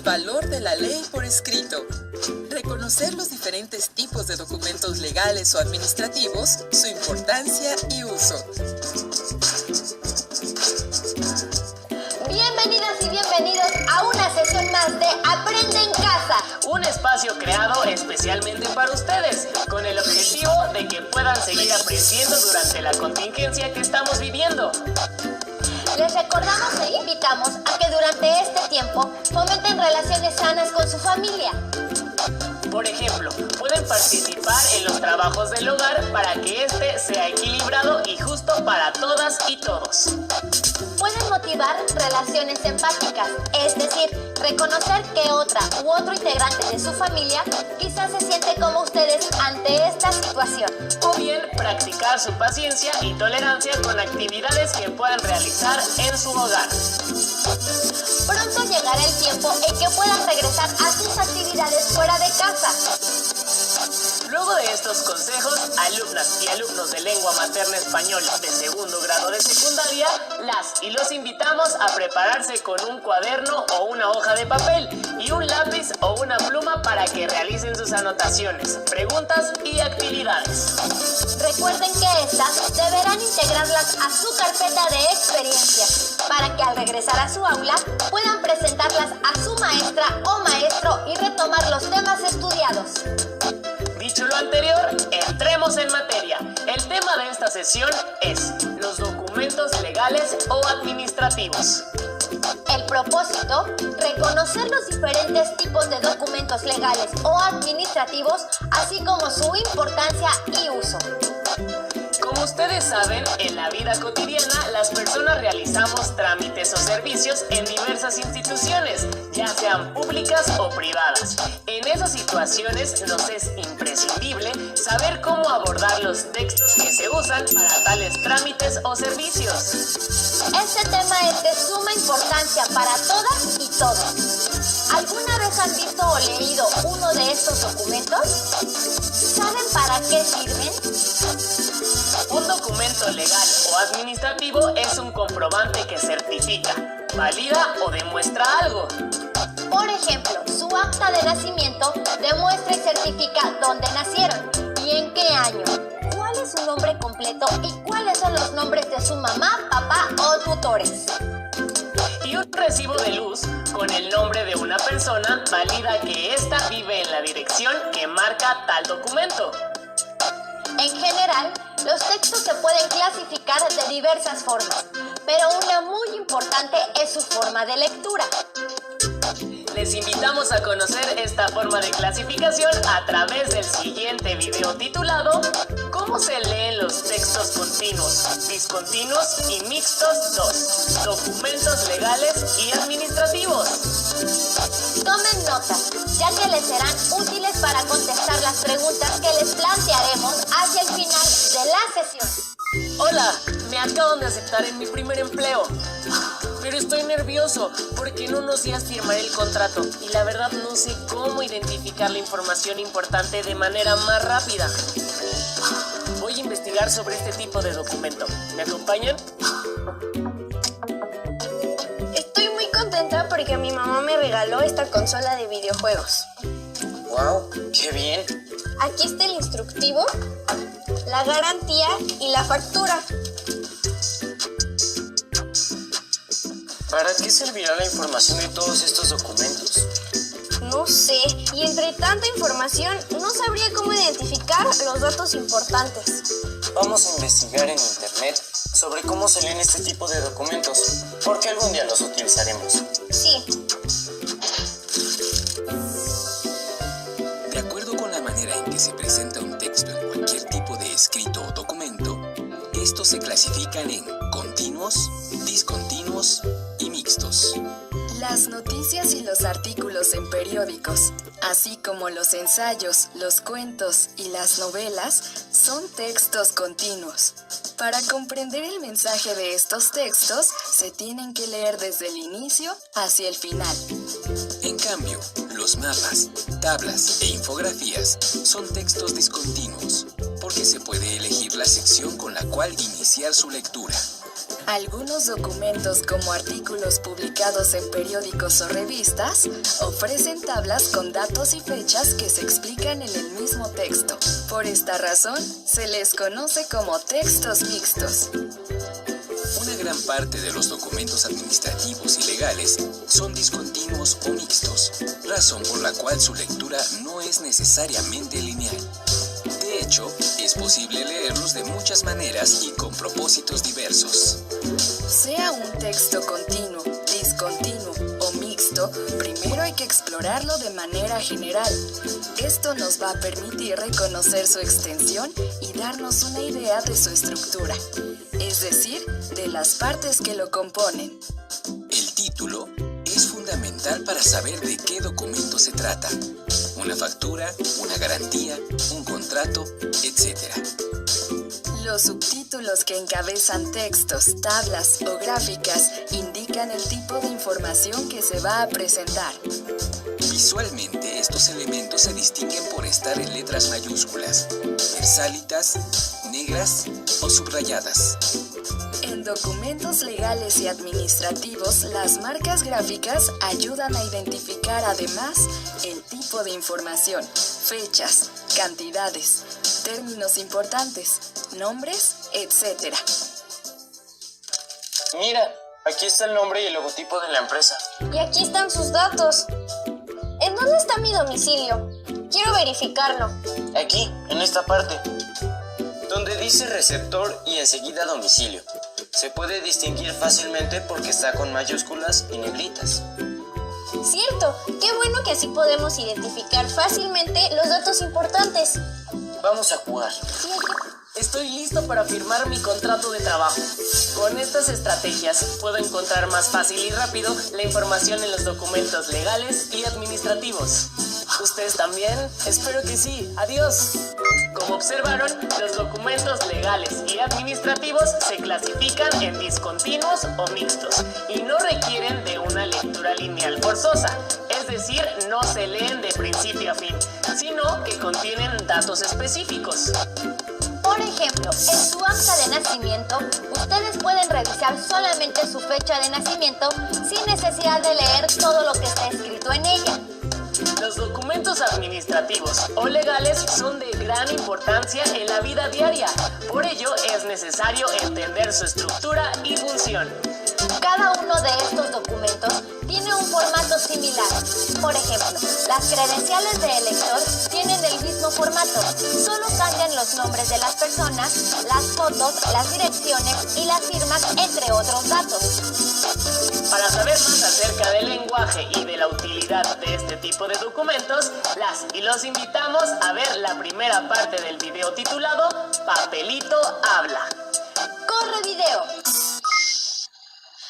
valor de la ley por escrito. Reconocer los diferentes tipos de documentos legales o administrativos, su importancia y uso. Bienvenidas y bienvenidos a una sesión más de Aprende en Casa. Un espacio creado especialmente para ustedes, con el objetivo de que puedan seguir aprendiendo durante la contingencia que estamos viviendo. Les recordamos e invitamos a que durante este tiempo fomenten relaciones sanas con su familia. Por ejemplo, pueden participar en los trabajos del hogar para que este sea equilibrado y justo para todas y todos. Pueden motivar relaciones empáticas, es decir, reconocer que otra u otro integrante de su familia quizás se siente como ustedes ante esta situación. O bien practicar su paciencia y tolerancia con actividades que puedan realizar en su hogar. Pronto llegará el tiempo en que puedan regresar a sus actividades fuera de casa. Luego de estos consejos, alumnas y alumnos de lengua materna española de segundo grado de secundaria, las y los invitamos a prepararse con un cuaderno o una hoja de papel y un lápiz o una pluma para que realicen sus anotaciones, preguntas y actividades. Recuerden que estas deberán integrarlas a su carpeta de experiencias para que al regresar a su aula puedan presentarlas a su maestra o maestro y retomar los temas estudiados. Dicho lo anterior, entremos en materia. El tema de esta sesión es los documentos legales o administrativos. El propósito, reconocer los diferentes tipos de documentos legales o administrativos, así como su importancia y uso. Como ustedes saben, en la vida cotidiana las personas realizamos trámites o servicios en diversas instituciones, ya sean públicas o privadas. En esas situaciones nos es imprescindible saber cómo abordar los textos que se usan para tales trámites o servicios. Este tema es de suma importancia para todas y todos. ¿Alguna vez han visto o leído uno de estos documentos? ¿Saben para qué sirven? Un documento legal o administrativo es un comprobante que certifica, valida o demuestra algo. Por ejemplo, su acta de nacimiento demuestra y certifica dónde nacieron y en qué año, cuál es su nombre completo y cuáles son los nombres de su mamá, papá o tutores. Y un recibo de luz con el nombre de una persona valida que ésta vive en la dirección que marca tal documento. En general, los textos se pueden clasificar de diversas formas, pero una muy importante es su forma de lectura. Les invitamos a conocer esta forma de clasificación a través del siguiente video titulado ¿Cómo se leen los textos continuos, discontinuos y mixtos 2? Documentos legales y administrativos. Tomen nota, ya que les serán útiles para contestar las preguntas que les plantearemos hacia el final de la sesión. Hola, me acaban de aceptar en mi primer empleo, pero estoy nervioso porque en unos días firmaré el contrato y la verdad no sé cómo identificar la información importante de manera más rápida. Voy a investigar sobre este tipo de documento. ¿Me acompañan? Estoy muy contenta porque mi mamá me regaló esta consola de videojuegos. ¡Wow! ¡Qué bien! Aquí está el instructivo, la garantía y la factura. ¿Para qué servirá la información de todos estos documentos? No sé, y entre tanta información no sabría cómo identificar los datos importantes. Vamos a investigar en internet sobre cómo se leen este tipo de documentos, porque algún día los utilizaremos. Sí. De acuerdo con la manera en que se presenta un texto en cualquier tipo de escrito o documento, estos se clasifican en continuos, discontinuos y mixtos. Las noticias y los artículos en periódicos, así como los ensayos, los cuentos y las novelas, son textos continuos. Para comprender el mensaje de estos textos, se tienen que leer desde el inicio hacia el final. En cambio, los mapas, tablas e infografías son textos discontinuos, porque se puede elegir la sección con la cual iniciar su lectura. Algunos documentos, como artículos publicados en periódicos o revistas, ofrecen tablas con datos y fechas que se explican en el mismo texto. Por esta razón, se les conoce como textos mixtos. Una gran parte de los documentos administrativos y legales son discontinuos o mixtos, razón por la cual su lectura no es necesariamente lineal. De hecho, es posible leerlos de muchas maneras y con propósitos diversos. Sea un texto continuo, discontinuo o mixto, primero hay que explorarlo de manera general. Esto nos va a permitir reconocer su extensión y darnos una idea de su estructura, es decir, de las partes que lo componen. El título es fundamental para saber de qué documento se trata. Una factura, una garantía, un contrato, etc. Los subtítulos que encabezan textos, tablas o gráficas indican el tipo de información que se va a presentar. Visualmente, estos elementos se distinguen por estar en letras mayúsculas, versálitas, negras o subrayadas. En documentos legales y administrativos, las marcas gráficas ayudan a identificar además el tipo de información, fechas, cantidades, términos importantes, nombres, etc. Mira, aquí está el nombre y el logotipo de la empresa. Y aquí están sus datos. ¿En dónde está mi domicilio? Quiero verificarlo. Aquí, en esta parte, donde dice receptor y enseguida domicilio. Se puede distinguir fácilmente porque está con mayúsculas y negritas. Cierto, qué bueno que así podemos identificar fácilmente los datos importantes. Vamos a jugar. Sí, aquí. Estoy listo para firmar mi contrato de trabajo. Con estas estrategias puedo encontrar más fácil y rápido la información en los documentos legales y administrativos. ¿Ustedes también? Espero que sí. Adiós. Como observaron, los documentos legales y administrativos se clasifican en discontinuos o mixtos y no requieren de una lectura lineal forzosa, es decir, no se leen de principio a fin, sino que contienen datos específicos. Por ejemplo, en su acta de nacimiento, ustedes pueden revisar solamente su fecha de nacimiento sin necesidad de leer todo lo que está escrito en ella. Los documentos administrativos o legales son de gran importancia en la vida diaria. Por ello, es necesario entender su estructura y función. Cada uno de estos documentos tiene un formato similar. Por ejemplo, las credenciales de elector tienen el mismo formato, solo cambian los nombres de las personas, las fotos, las direcciones y las firmas, entre otros datos. Para saber más acerca del lenguaje y de la utilidad de este tipo de documentos, las y los invitamos a ver la primera parte del video titulado Papelito Habla. ¡Corre video!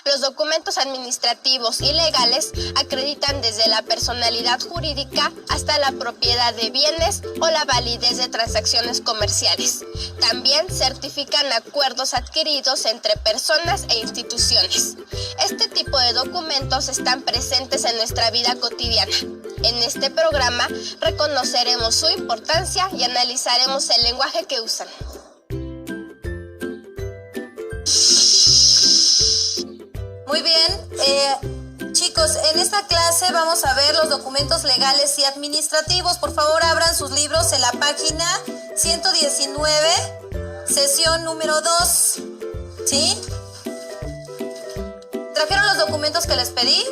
Los documentos administrativos y legales acreditan desde la personalidad jurídica hasta la propiedad de bienes o la validez de transacciones comerciales. También certifican acuerdos adquiridos entre personas e instituciones. Este tipo de documentos están presentes en nuestra vida cotidiana. En este programa reconoceremos su importancia y analizaremos el lenguaje que usan. Muy bien, chicos, en esta clase vamos a ver los documentos legales y administrativos. Por favor, abran sus libros en la página 119, sesión número 2. ¿Sí? ¿Trajeron los documentos que les pedí?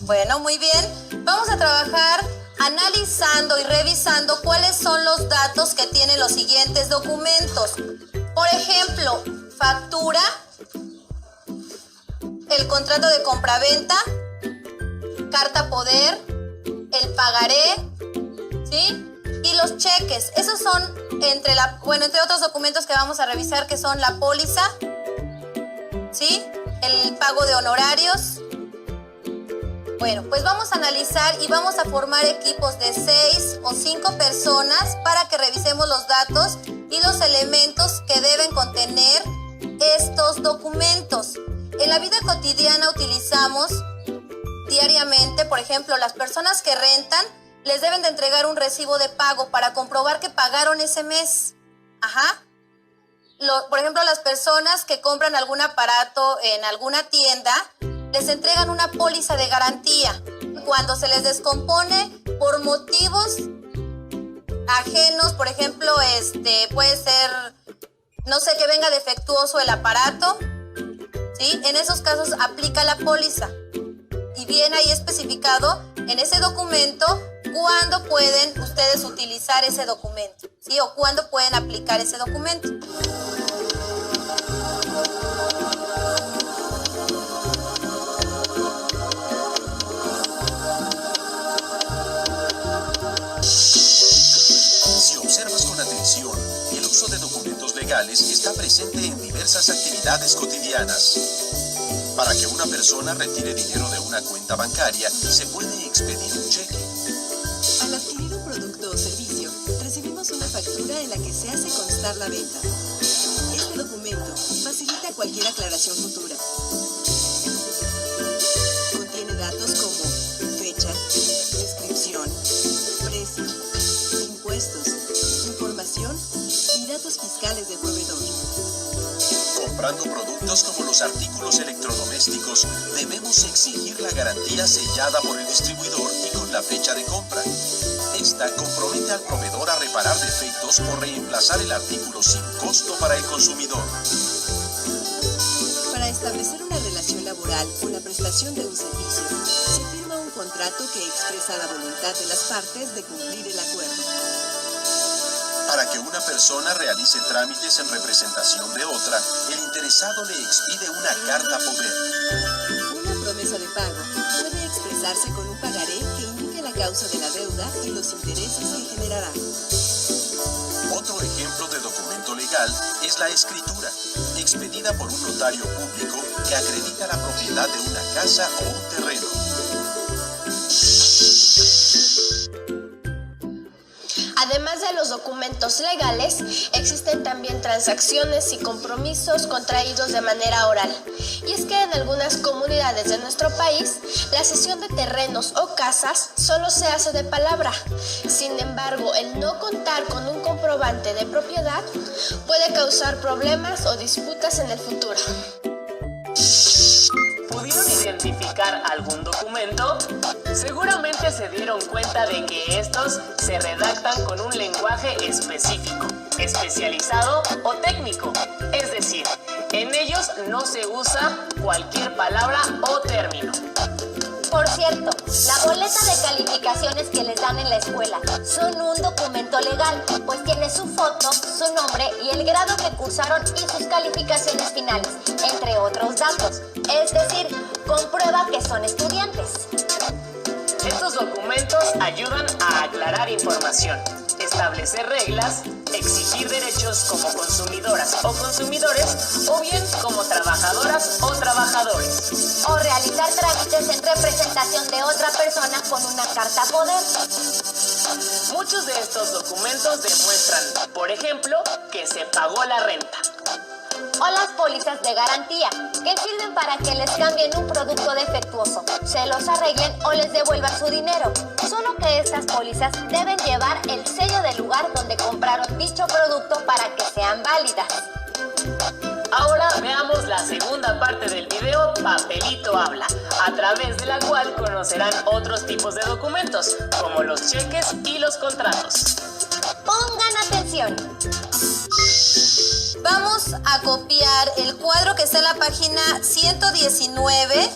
Bueno, muy bien. Vamos a trabajar analizando y revisando cuáles son los datos que tienen los siguientes documentos. Por ejemplo, factura, el contrato de compraventa, carta poder, el pagaré, ¿sí? Y los cheques. Esos son entre otros documentos que vamos a revisar, que son la póliza, ¿sí? El pago de honorarios. Bueno, pues vamos a analizar y vamos a formar equipos de 6 o 5 personas para que revisemos los datos y los elementos que deben contener estos documentos. En la vida cotidiana utilizamos diariamente, por ejemplo, las personas que rentan les deben de entregar un recibo de pago para comprobar que pagaron ese mes. Ajá. por ejemplo, las personas que compran algún aparato en alguna tienda, les entregan una póliza de garantía. Cuando se les descompone por motivos ajenos, por ejemplo, puede ser, no sé, que venga defectuoso el aparato, ¿sí? En esos casos aplica la póliza y viene ahí especificado en ese documento cuándo pueden ustedes utilizar ese documento, ¿sí? O cuándo pueden aplicar ese documento. Si observas con atención, el uso de documentos legales está presente en diversas actividades cotidianas. Para que una persona retire dinero de una cuenta bancaria, se puede expedir un cheque. Al adquirir un producto o servicio, recibimos una factura en la que se hace constar la venta. Este documento facilita cualquier aclaración futura. Contiene datos como fecha, descripción, precio, impuestos, información y datos fiscales del proveedor. Comprando productos como los artículos electrodomésticos, debemos exigir la garantía sellada por el distribuidor y con la fecha de compra. Esta compromete al proveedor a reparar defectos o reemplazar el artículo sin costo para el consumidor. Para establecer una relación laboral o la prestación de un servicio, se firma un contrato que expresa la voluntad de las partes de cumplir el acuerdo. Para que una persona realice trámites en representación de otra, el interesado le expide una carta poder. Una promesa de pago puede expresarse con un pagaré que indique la causa de la deuda y los intereses que generará. Otro ejemplo de documento legal es la escritura, expedida por un notario público que acredita la propiedad de una casa o un terreno. Además de los documentos legales, existen también transacciones y compromisos contraídos de manera oral. Y es que en algunas comunidades de nuestro país, la cesión de terrenos o casas solo se hace de palabra. Sin embargo, el no contar con un comprobante de propiedad puede causar problemas o disputas en el futuro. ¿Pudieron identificar algún documento? Seguramente se dieron cuenta de que estos se redactan con un lenguaje específico, especializado o técnico. Es decir, en ellos no se usa cualquier palabra o término. Por cierto, la boleta de calificaciones que les dan en la escuela son un documento legal, pues tiene su foto, su nombre y el grado que cursaron y sus calificaciones finales, entre otros datos. Es decir, comprueba que son estudiantes. Estos documentos ayudan a aclarar información, establecer reglas, exigir derechos como consumidoras o consumidores, o bien como trabajadoras o trabajadores. O realizar trámites en representación de otra persona con una carta poder. Muchos de estos documentos demuestran, por ejemplo, que se pagó la renta. O las pólizas de garantía, que sirven para que les cambien un producto defectuoso, se los arreglen o les devuelvan su dinero. Solo que estas pólizas deben llevar el sello del lugar donde compraron dicho producto para que sean válidas. Ahora veamos la segunda parte del video Papelito Habla, a través de la cual conocerán otros tipos de documentos, como los cheques y los contratos. Pongan atención. Vamos a copiar el cuadro que está en la página 119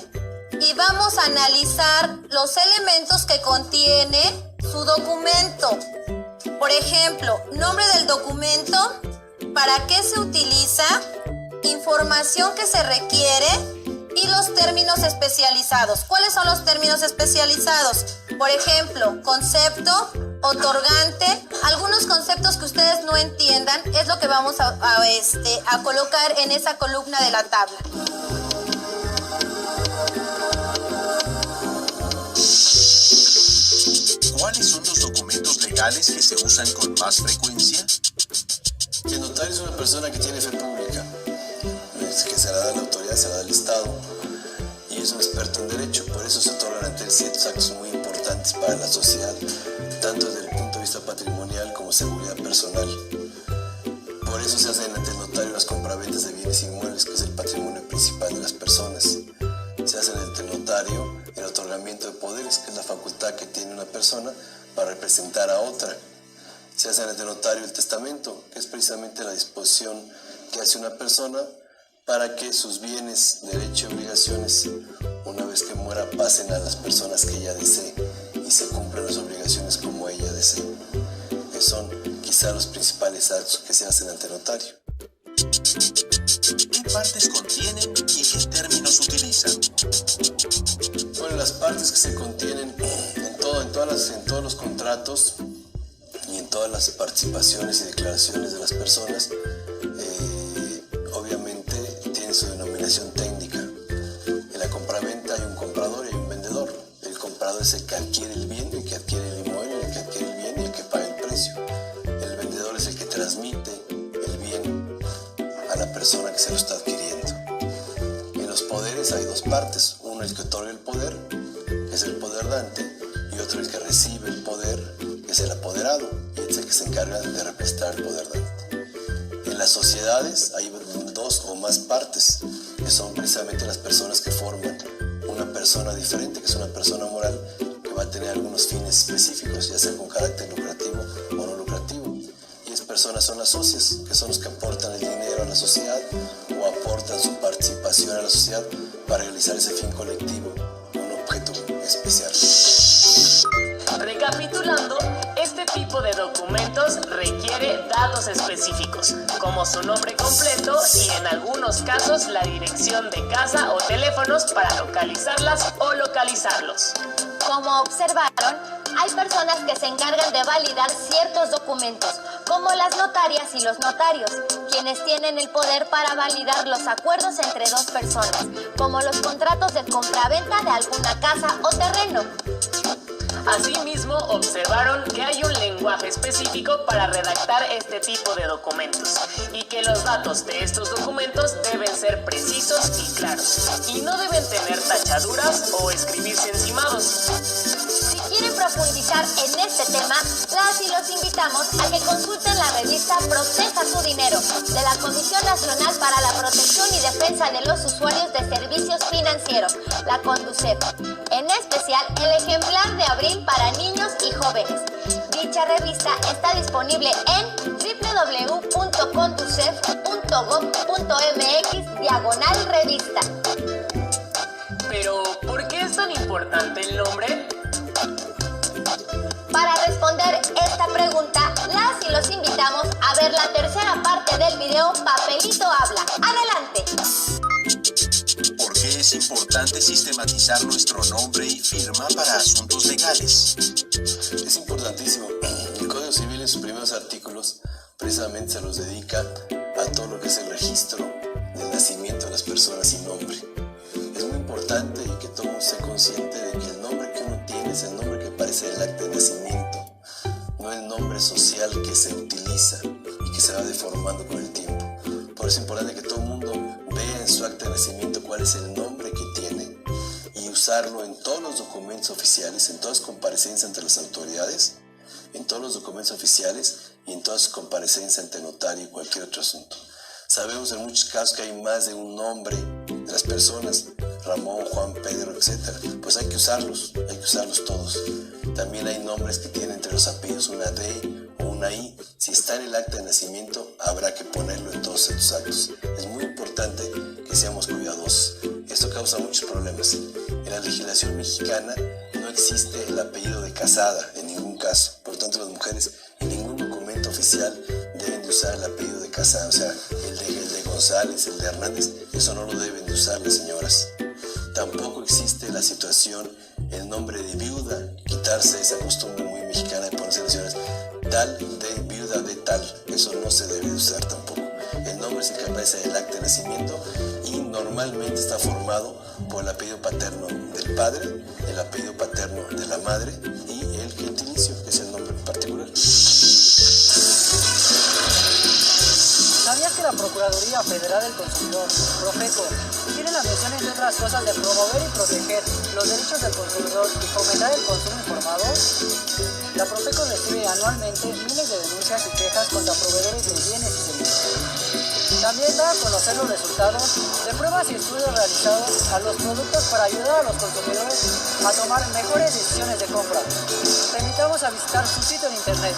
y vamos a analizar los elementos que contiene su documento. Por ejemplo, nombre del documento, para qué se utiliza, información que se requiere y los términos especializados. ¿Cuáles son los términos especializados? Por ejemplo, concepto, otorgante. Algunos conceptos que ustedes no entiendan es lo que vamos a colocar en esa columna de la tabla. ¿Cuáles son los documentos legales que se usan con más frecuencia? El notario es una persona que tiene fe pública, que se la da a la autoridad, se la da al Estado, y es un experto en derecho. Por eso se otorgan ante él ciertos actos muy importantes para la sociedad, tanto desde el punto de vista patrimonial como seguridad personal. Por eso se hacen ante el notario las compraventas de bienes inmuebles, que es el patrimonio principal de las personas. Se hace ante el notario el otorgamiento de poderes, que es la facultad que tiene una persona para representar a otra. Se hace ante el notario el testamento, que es precisamente la disposición que hace una persona para que sus bienes, derechos y obligaciones, una vez que muera, pasen a las personas que ella desee y se cumplan las obligaciones como ella desee. Esos son quizá los principales actos que se hacen ante el notario. ¿Qué partes contienen y qué términos utilizan? Bueno, las partes que se contienen en todos los contratos y en todas las participaciones y declaraciones de las personas, obviamente tienen su denominación técnica. En la compraventa hay un comprador y hay un vendedor. El comprador es el que adquiere el bien, el que adquiere el inmueble, el que adquiere el bien y el que paga el precio. El vendedor es el que transmite el bien a la persona que se lo está adquiriendo. En los poderes hay dos partes. Uno el que otorga el poder, que es el poder dante, y otro el que recibe el poder, que es el apoderado, y es el que se encarga de representar el poder dante. En las sociedades hay dos o más partes, que son precisamente las personas que forman una persona diferente, que es una persona moral, que va a tener algunos fines específicos, ya sea con carácter lucrativo o no lucrativo. Y esas personas son las socias, que son los que aportan el dinero a la sociedad o aportan su participación a la sociedad para realizar ese fin colectivo, un objeto especial. Recapitulando, este tipo de documentos requiere datos específicos, como su nombre completo y en algunos casos la dirección de casa o teléfonos para localizarlas o localizarlos. Como observaron, hay personas que se encargan de validar ciertos documentos, como las notarias y los notarios, quienes tienen el poder para validar los acuerdos entre dos personas, como los contratos de compraventa de alguna casa o terreno. Asimismo, observaron que hay un lenguaje específico para redactar este tipo de documentos y que los datos de estos documentos deben ser precisos y claros y no deben tener tachaduras o escribirse encimados. Si quieren profundizar en este tema, las y los invitamos a que consulten la revista Proteja su Dinero de la Comisión Nacional para la Protección y Defensa de los Usuarios de Servicios Financieros, la CONDUCEF. En especial, el ejemplar de abril para niños y jóvenes. Dicha revista está disponible en www.conducef.gov.mx/revista. Pero, ¿por qué es tan importante el nombre? Para responder esta pregunta, las y los invitamos a ver la tercera parte del video Papelito Habla. ¡Adelante! ¿Por qué es importante sistematizar nuestro nombre y firma para asuntos legales? Es importantísimo. El Código Civil en sus primeros artículos precisamente se los dedica a todo lo que es el registro del nacimiento de las personas sin nombre. Es muy importante y que todo mundo sea consciente de que el nombre que uno tiene es el nombre que aparece en el acta de nacimiento, no el nombre social que se utiliza y que se va deformando con el tiempo. Por eso es importante que todo el mundo vea en su acta de nacimiento cuál es el nombre que tiene y usarlo en todos los documentos oficiales, en todas las comparecencias ante las autoridades, en todos los documentos oficiales y en todas sus comparecencias ante notario y cualquier otro asunto. Sabemos en muchos casos que hay más de un nombre de las personas, Ramón, Juan, Pedro, etc. Pues hay que usarlos todos. También hay nombres que tienen entre los apellidos una D o una I. Si está en el acta de nacimiento, habrá que ponerlo en todos estos actos. Es muy importante que seamos cuidadosos. Esto causa muchos problemas. En la legislación mexicana no existe el apellido de casada en ningún caso. Por lo tanto, las mujeres en ningún documento oficial deben de usar el apellido de casada. O sea, el de González, el de Hernández, eso no lo deben de usar las señoras. Tampoco existe la situación, el nombre de viuda, quitarse esa costumbre muy mexicana de ponerse las señoras, tal de viuda de tal, eso no se debe de usar tampoco. El nombre es el que aparece en el acta de nacimiento y normalmente está formado por el apellido paterno del padre, el apellido paterno de la madre y el gentilicio, que es el nombre particular. ¿Sabías que la Procuraduría Federal del Consumidor, Profeco, tiene la misión, entre otras cosas, de promover y proteger los derechos del consumidor y fomentar el consumo informado? La Profeco recibe anualmente miles de denuncias y quejas contra proveedores de bienes y servicios. También da a conocer los resultados de pruebas y estudios realizados a los productos para ayudar a los consumidores a tomar mejores decisiones de compra. Te invitamos a visitar su sitio en internet.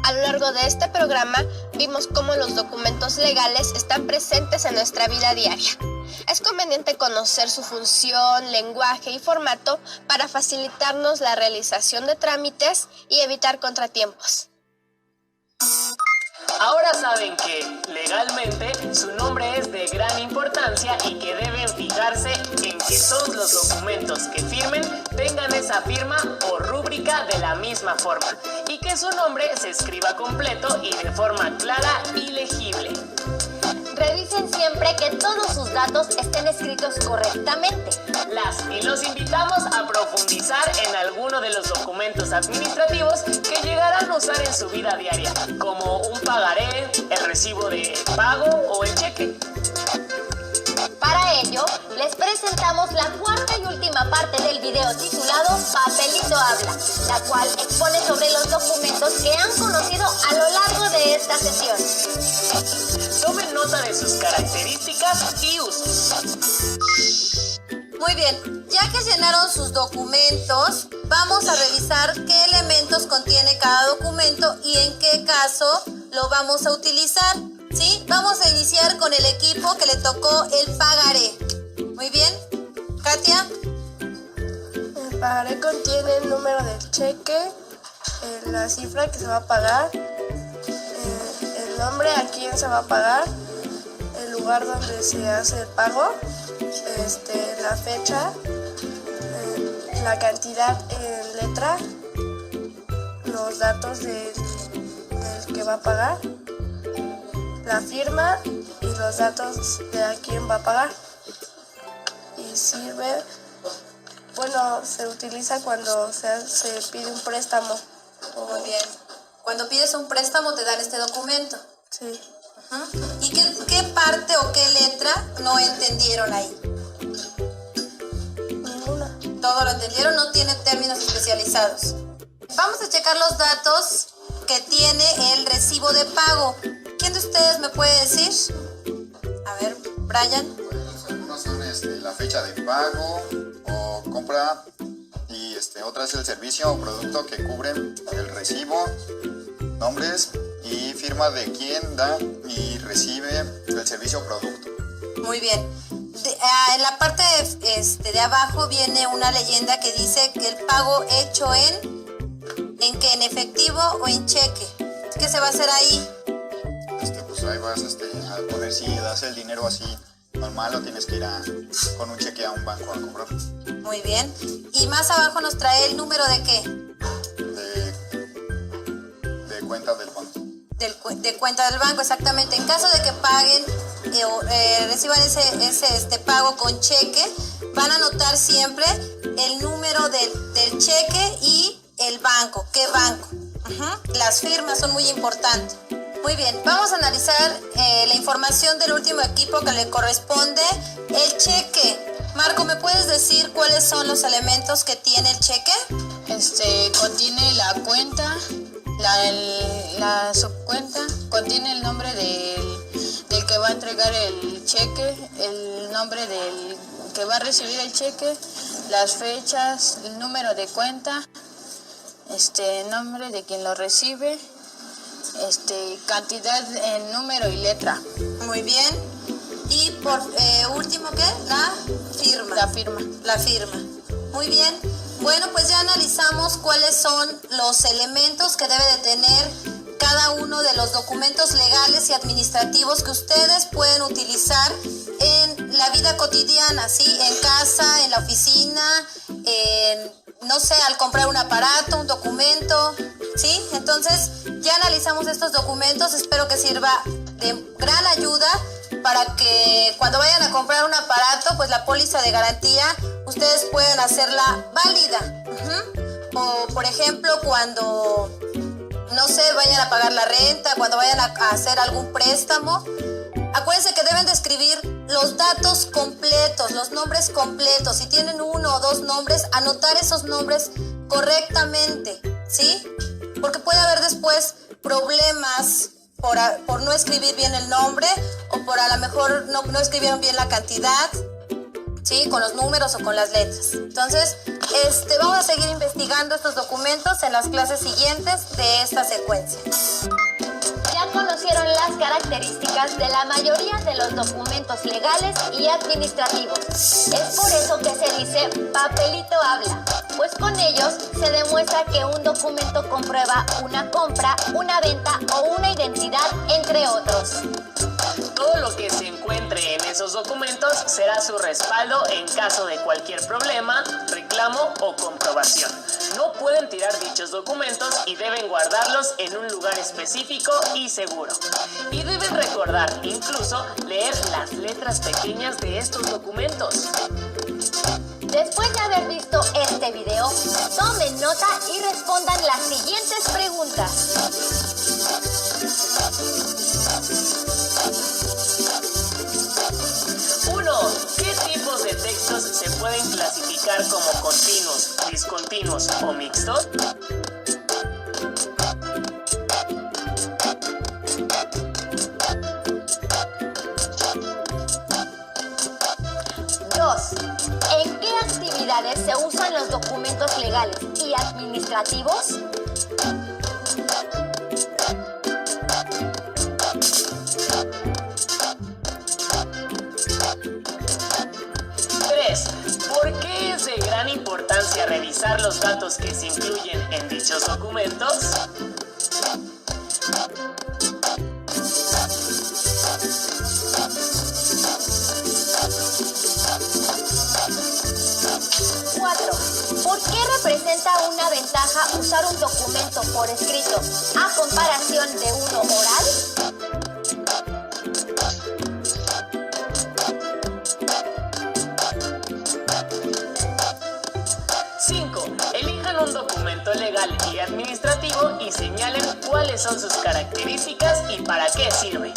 A lo largo de este programa vimos cómo los documentos legales están presentes en nuestra vida diaria. Es conveniente conocer su función, lenguaje y formato para facilitarnos la realización de trámites y evitar contratiempos. Ahora saben que, legalmente, su nombre es de gran importancia y que deben fijarse en que todos los documentos que firmen tengan esa firma o rúbrica de la misma forma y que su nombre se escriba completo y de forma clara y legible. Revisen siempre que todos sus datos estén escritos correctamente. Las y los invitamos a profundizar en alguno de los documentos administrativos que llegarán a usar en su vida diaria, como un pagaré, el recibo de pago o el cheque. Para ello, les presentamos la cuarta y última parte del video titulado Papelito Habla, la cual expone sobre los documentos que han conocido a lo largo de esta sesión. Tomen nota de sus características y usos. Muy bien, ya que llenaron sus documentos, vamos a revisar qué elementos contiene cada documento y en qué caso lo vamos a utilizar. ¿Sí? Vamos a iniciar con el equipo que le tocó el pagaré. Muy bien. Katia. El pagaré contiene el número del cheque, la cifra que se va a pagar, el nombre a quién se va a pagar, el lugar donde se hace el pago, la fecha, la cantidad en letra, los datos del que va a pagar, la firma y los datos de a quién va a pagar. Y sirve, se utiliza cuando se pide un préstamo. Muy bien. Cuando pides un préstamo te dan este documento. Sí. ¿Y qué parte o qué letra no entendieron ahí? Ninguna. Todo lo entendieron, no tiene términos especializados. Vamos a checar los datos que tiene el recibo de pago. ¿Quién de ustedes me puede decir? A ver, Brian. Algunos son la fecha de pago o compra y otra es el servicio o producto que cubren el recibo, nombres y firma de quien da y recibe el servicio o producto. Muy bien. En la parte de abajo viene una leyenda que dice que el pago hecho en efectivo o en cheque. ¿Qué se va a hacer ahí? Pues ahí vas a poner si das el dinero así normal o tienes que ir con un cheque a un banco a comprar. Muy bien. Y más abajo nos trae el número de qué? De cuenta del banco. De cuenta del banco, exactamente. En caso de que paguen o reciban ese pago con cheque, van a anotar siempre el número del cheque y el banco. ¿Qué banco? Las firmas son muy importantes. Muy bien, vamos a analizar la información del último equipo que le corresponde el cheque. Marco, ¿me puedes decir cuáles son los elementos que tiene el cheque? Contiene la cuenta, la subcuenta, contiene el nombre del que va a entregar el cheque, el nombre del que va a recibir el cheque, las fechas, el número de cuenta, nombre de quien lo recibe, cantidad en número y letra. Muy bien. Y por último, ¿qué? La firma. La firma. Muy bien. Bueno, pues ya analizamos cuáles son los elementos que debe de tener cada uno de los documentos legales y administrativos que ustedes pueden utilizar en la vida cotidiana, ¿sí? En casa, en la oficina, no sé, al comprar un aparato, un documento, ¿sí? Entonces, ya analizamos estos documentos, espero que sirva de gran ayuda para que cuando vayan a comprar un aparato, pues la póliza de garantía, ustedes pueden hacerla válida. O, por ejemplo, cuando, no sé, vayan a pagar la renta, cuando vayan a hacer algún préstamo, acuérdense que deben de escribir los datos completos, los nombres completos. Si tienen uno o dos nombres, anotar esos nombres correctamente, ¿sí? Porque puede haber después problemas por no escribir bien el nombre o por a lo mejor no escribieron bien la cantidad, ¿sí? Con los números o con las letras. Entonces, vamos a seguir investigando estos documentos en las clases siguientes de esta secuencia. Ya conocieron las características de la mayoría de los documentos legales y administrativos. Es por eso que se dice papelito habla, pues con ellos se demuestra que un documento comprueba una compra, una venta o una identidad, entre otros. Todo lo que se encuentre en esos documentos será su respaldo en caso de cualquier problema, reclamo o comprobación. No pueden tirar dichos documentos y deben guardarlos en un lugar específico y seguro. Y deben recordar, incluso, leer las letras pequeñas de estos documentos. Después de haber visto este video, tomen nota y respondan las siguientes preguntas. 1. ¿Qué tipos de textos se pueden clasificar como continuos, discontinuos o mixtos? 2. ¿En qué actividades se usan los documentos legales y administrativos? 3. ¿Por qué es de gran importancia revisar los datos que se incluyen en dichos documentos? 4. ¿Por qué representa una ventaja usar un documento por escrito a comparación de uno oral? 5. Elijan un documento legal y administrativo y señalen cuáles son sus características y para qué sirve.